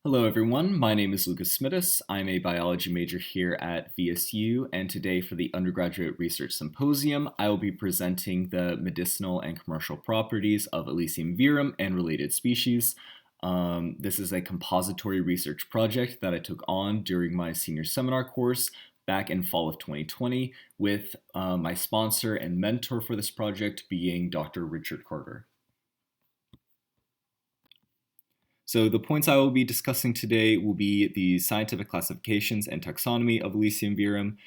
Hello everyone, my name is Lukas Smidtas. I'm a biology major here at VSU, and today for the Undergraduate Research Symposium, I will be presenting the medicinal and commercial properties of Illicium verum and related species. This is a compository research project that I took on during my senior seminar course back in fall of 2020 with my sponsor and mentor for this project being Dr. Richard Carter. So the points I will be discussing today will be the scientific classifications and taxonomy of Illicium verum,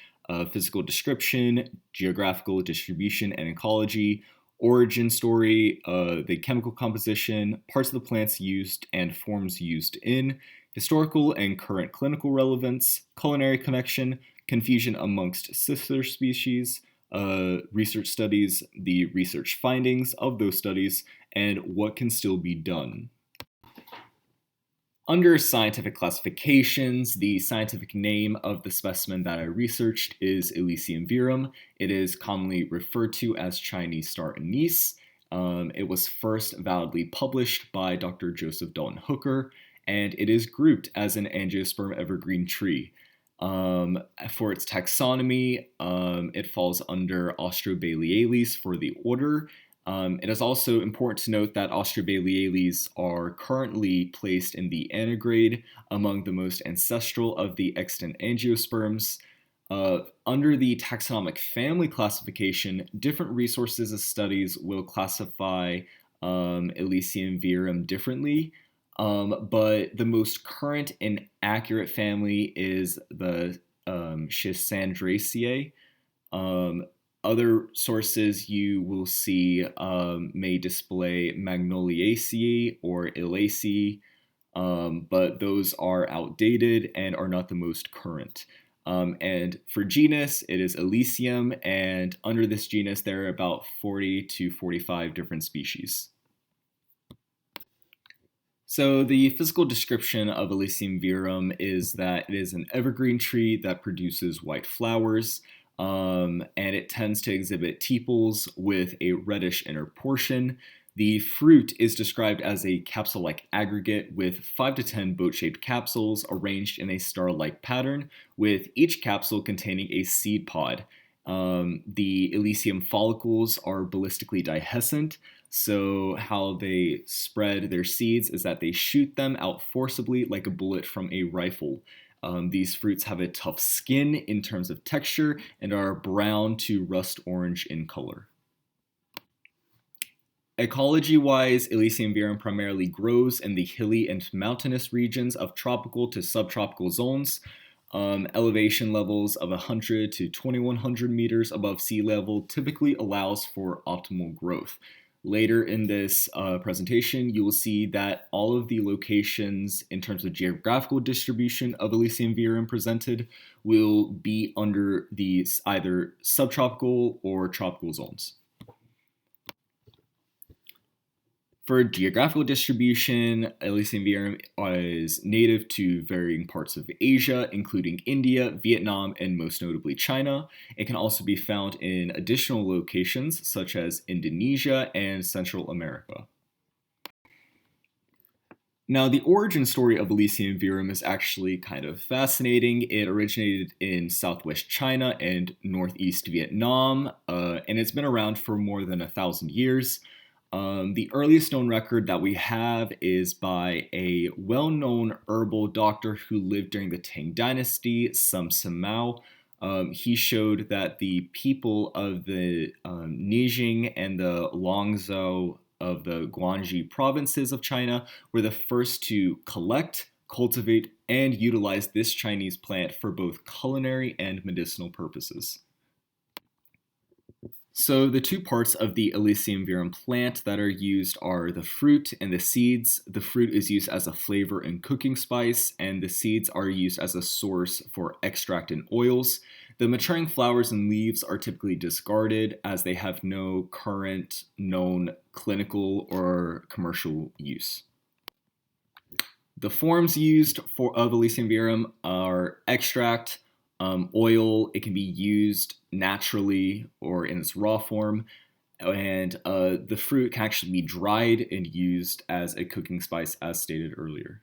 physical description, geographical distribution and ecology, origin story, the chemical composition, parts of the plants used and forms used in, historical and current clinical relevance, culinary connection, confusion amongst sister species, research studies, the research findings of those studies, and what can still be done. Under scientific classifications, the scientific name of the specimen that I researched is Illicium verum. It is commonly referred to as Chinese star anise. It was first validly published by Dr. Joseph Dalton Hooker, and it is grouped as an angiosperm evergreen tree. For its taxonomy, it falls under Austrobaileales for the order. It is also important to note that Austrobaileales are currently placed in the anagrade among the most ancestral of the extant angiosperms. Under the taxonomic family classification, different resources and studies will classify Illicium verum differently, but the most current and accurate family is the Schissandraceae. Other sources you will see may display Magnoliaceae or Illaceae, but those are outdated and are not the most current. And for genus, it is Illicium, and under this genus, there are about 40 to 45 different species. So the physical description of Illicium verum is that it is an evergreen tree that produces white flowers. And it tends to exhibit tepals with a reddish inner portion. The fruit is described as a capsule-like aggregate with 5 to 10 boat-shaped capsules arranged in a star-like pattern, with each capsule containing a seed pod. The Illicium follicles are ballistically dehiscent, so how they spread their seeds is that they shoot them out forcibly like a bullet from a rifle. These fruits have a tough skin in terms of texture and are brown to rust orange in color. Ecology-wise, Illicium verum primarily grows in the hilly and mountainous regions of tropical to subtropical zones. Elevation levels of 100 to 2100 meters above sea level typically allows for optimal growth. Later in this presentation, you will see that all of the locations in terms of geographical distribution of Illicium verum presented will be under these either subtropical or tropical zones. For geographical distribution, Illicium verum is native to varying parts of Asia, including India, Vietnam, and most notably China. It can also be found in additional locations such as Indonesia and Central America. Now, the origin story of Illicium verum is actually kind of fascinating. It originated in southwest China and northeast Vietnam, and it's been around for more than 1,000 years. The earliest known record that we have is by a well-known herbal doctor who lived during the Tang Dynasty, Sum Samao. He showed that the people of the Nijing and the Longzhou of the Guangxi provinces of China were the first to collect, cultivate, and utilize this Chinese plant for both culinary and medicinal purposes. So the two parts of the Illicium verum plant that are used are the fruit and the seeds. The fruit is used as a flavor and cooking spice, and the seeds are used as a source for extract and oils. The maturing flowers and leaves are typically discarded as they have no current known clinical or commercial use. The forms used of Illicium verum are extract, oil. It can be used naturally or in its raw form, and the fruit can actually be dried and used as a cooking spice, as stated earlier.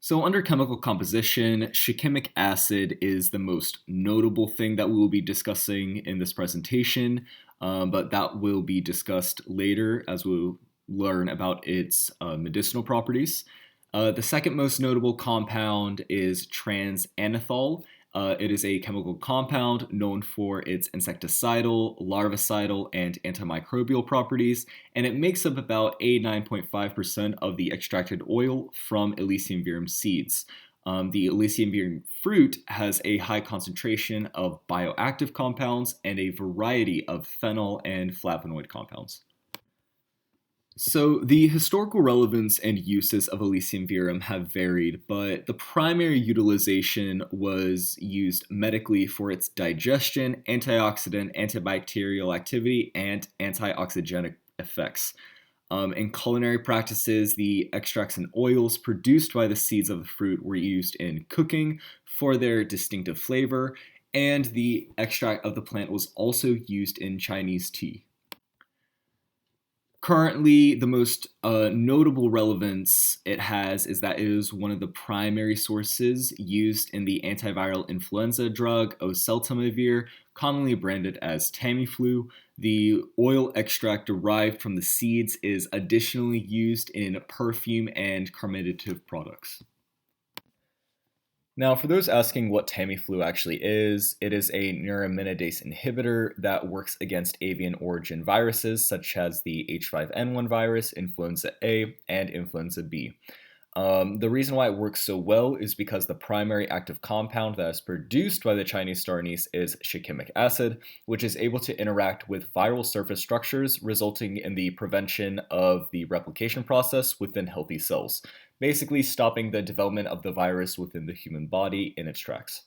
So, under chemical composition, shikimic acid is the most notable thing that we will be discussing in this presentation, but that will be discussed later as we'll learn about its medicinal properties. The second most notable compound is transanethol. It is a chemical compound known for its insecticidal, larvicidal, and antimicrobial properties, and it makes up about 89.5% of the extracted oil from Illicium verum seeds. The Illicium verum fruit has a high concentration of bioactive compounds and a variety of phenol and flavonoid compounds. So, the historical relevance and uses of Elysium verum have varied, but the primary utilization was used medically for its digestion, antioxidant, antibacterial activity, and antioxygenic effects. In culinary practices, the extracts and oils produced by the seeds of the fruit were used in cooking for their distinctive flavor, and the extract of the plant was also used in Chinese tea. Currently, the most notable relevance it has is that it is one of the primary sources used in the antiviral influenza drug oseltamivir, commonly branded as Tamiflu. The oil extract derived from the seeds is additionally used in perfume and carminative products. Now, for those asking what Tamiflu actually is, it is a neuraminidase inhibitor that works against avian origin viruses such as the H5N1 virus, influenza A, and influenza B. The reason why it works so well is because the primary active compound that is produced by the Chinese star anise is shikimic acid, which is able to interact with viral surface structures, resulting in the prevention of the replication process within healthy cells, basically stopping the development of the virus within the human body in its tracks.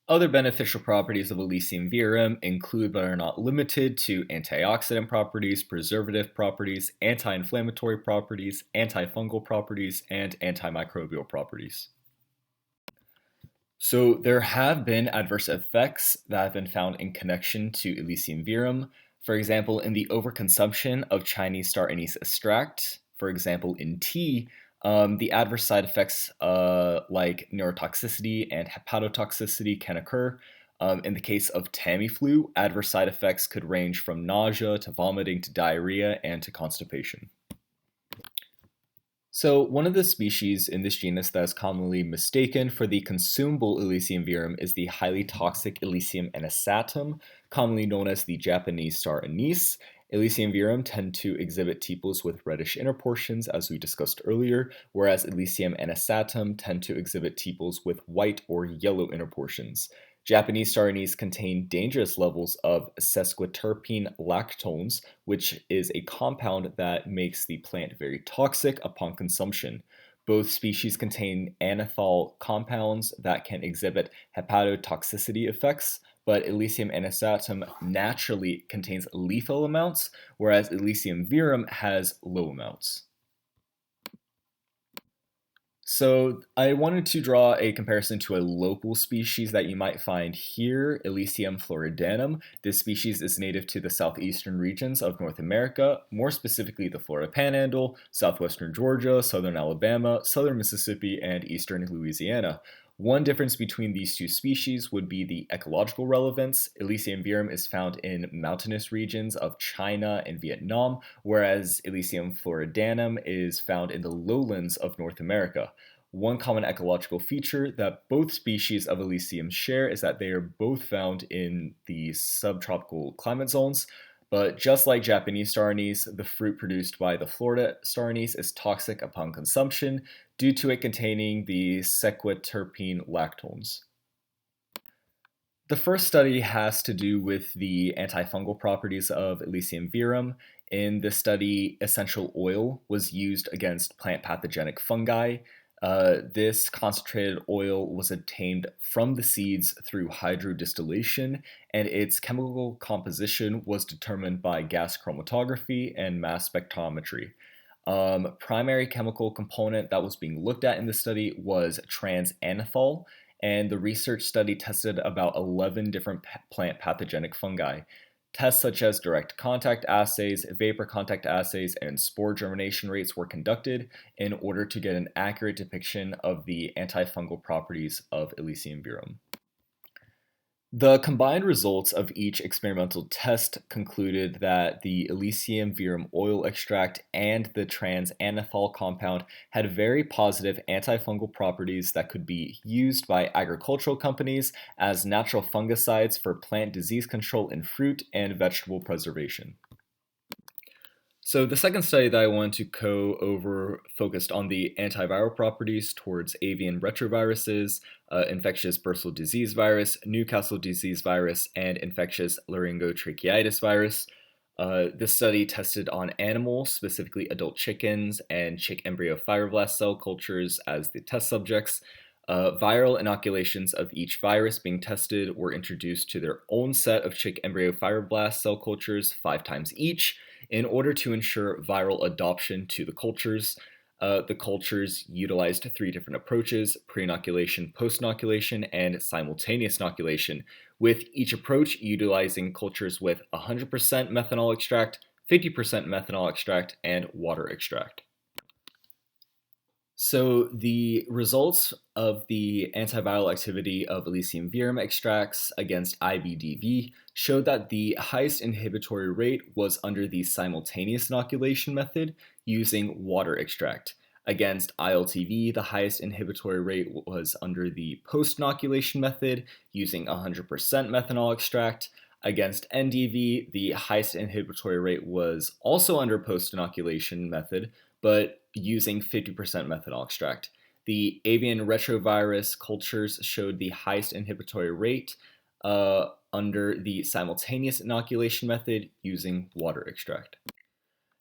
Other beneficial properties of Elysium verum include but are not limited to antioxidant properties, preservative properties, anti-inflammatory properties, antifungal properties, and antimicrobial properties. So there have been adverse effects that have been found in connection to Elysium verum. For example, in the overconsumption of Chinese star anise extract, for example, in tea, the adverse side effects like neurotoxicity and hepatotoxicity can occur. In the case of Tamiflu, adverse side effects could range from nausea to vomiting to diarrhea and to constipation. So, one of the species in this genus that is commonly mistaken for the consumable Elysium verum is the highly toxic Illicium anisatum, commonly known as the Japanese star anise. Elysium verum tend to exhibit tepals with reddish inner portions, as we discussed earlier, whereas Elysium anisatum tend to exhibit tepals with white or yellow inner portions. Japanese star anise contain dangerous levels of sesquiterpene lactones, which is a compound that makes the plant very toxic upon consumption. Both species contain anethol compounds that can exhibit hepatotoxicity effects, but Elysium anisatum naturally contains lethal amounts, whereas Elysium verum has low amounts. So I wanted to draw a comparison to a local species that you might find here, Elysium floridanum. This species is native to the southeastern regions of North America, more specifically the Florida Panhandle, southwestern Georgia, southern Alabama, southern Mississippi, and eastern Louisiana. One difference between these two species would be the ecological relevance. Elysium verum is found in mountainous regions of China and Vietnam, whereas Elysium floridanum is found in the lowlands of North America. One common ecological feature that both species of Elysium share is that they are both found in the subtropical climate zones. But just like Japanese star anise, the fruit produced by the Florida star anise is toxic upon consumption due to it containing the sequiterpene lactones. The first study has to do with the antifungal properties of Elysium verum. In this study, essential oil was used against plant pathogenic fungi. This concentrated oil was obtained from the seeds through hydrodistillation, and its chemical composition was determined by gas chromatography and mass spectrometry. Primary chemical component that was being looked at in the study was transanethol, and the research study tested about 11 different plant pathogenic fungi. Tests such as direct contact assays, vapor contact assays, and spore germination rates were conducted in order to get an accurate depiction of the antifungal properties of Illicium verum. The combined results of each experimental test concluded that the Illicium verum oil extract and the trans-anethol compound had very positive antifungal properties that could be used by agricultural companies as natural fungicides for plant disease control in fruit and vegetable preservation. So the second study that I wanted to go over focused on the antiviral properties towards avian retroviruses, infectious bursal disease virus, Newcastle disease virus, and infectious laryngotracheitis virus. This study tested on animals, specifically adult chickens and chick embryo fibroblast cell cultures as the test subjects. Viral inoculations of each virus being tested were introduced to their own set of chick embryo fibroblast cell cultures 5 times each in order to ensure viral adoption to the cultures. The cultures utilized 3 different approaches: pre-inoculation, post-inoculation, and simultaneous inoculation, with each approach utilizing cultures with 100% methanol extract, 50% methanol extract, and water extract. So the results of the antiviral activity of Illicium verum extracts against IBDV showed that the highest inhibitory rate was under the simultaneous inoculation method using water extract. Against ILTV, the highest inhibitory rate was under the post-inoculation method using 100% methanol extract. Against NDV, the highest inhibitory rate was also under post-inoculation method, but using 50% methanol extract. The avian retrovirus cultures showed the highest inhibitory rate under the simultaneous inoculation method using water extract.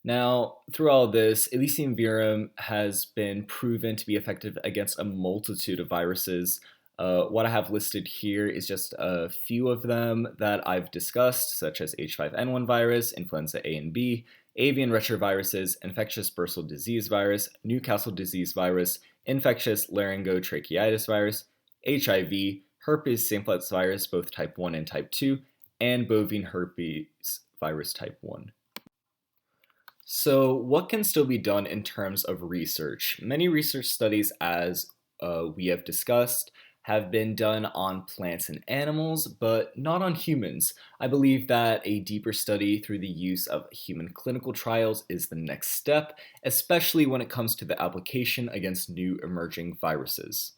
Now, through all this, Illicium verum has been proven to be effective against a multitude of viruses. What I have listed here is just a few of them that I've discussed, such as H5N1 virus, influenza A and B, avian retroviruses, infectious bursal disease virus, Newcastle disease virus, infectious laryngotracheitis virus, HIV, herpes simplex virus, both type 1 and type 2, and bovine herpes virus type 1. So what can still be done in terms of research? Many research studies, as we have discussed, have been done on plants and animals, but not on humans. I believe that a deeper study through the use of human clinical trials is the next step, especially when it comes to the application against new emerging viruses.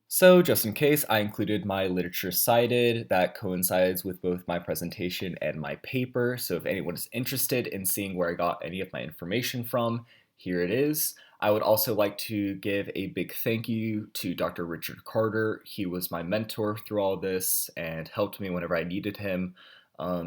So just in case, I included my literature cited that coincides with both my presentation and my paper. So if anyone is interested in seeing where I got any of my information from, here it is. I would also like to give a big thank you to Dr. Richard Carter. He was my mentor through all this and helped me whenever I needed him.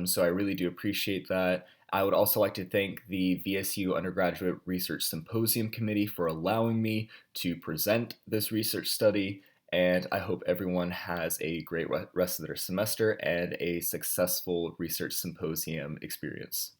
So I really do appreciate that. I would also like to thank the VSU Undergraduate Research Symposium Committee for allowing me to present this research study. And I hope everyone has a great rest of their semester and a successful research symposium experience.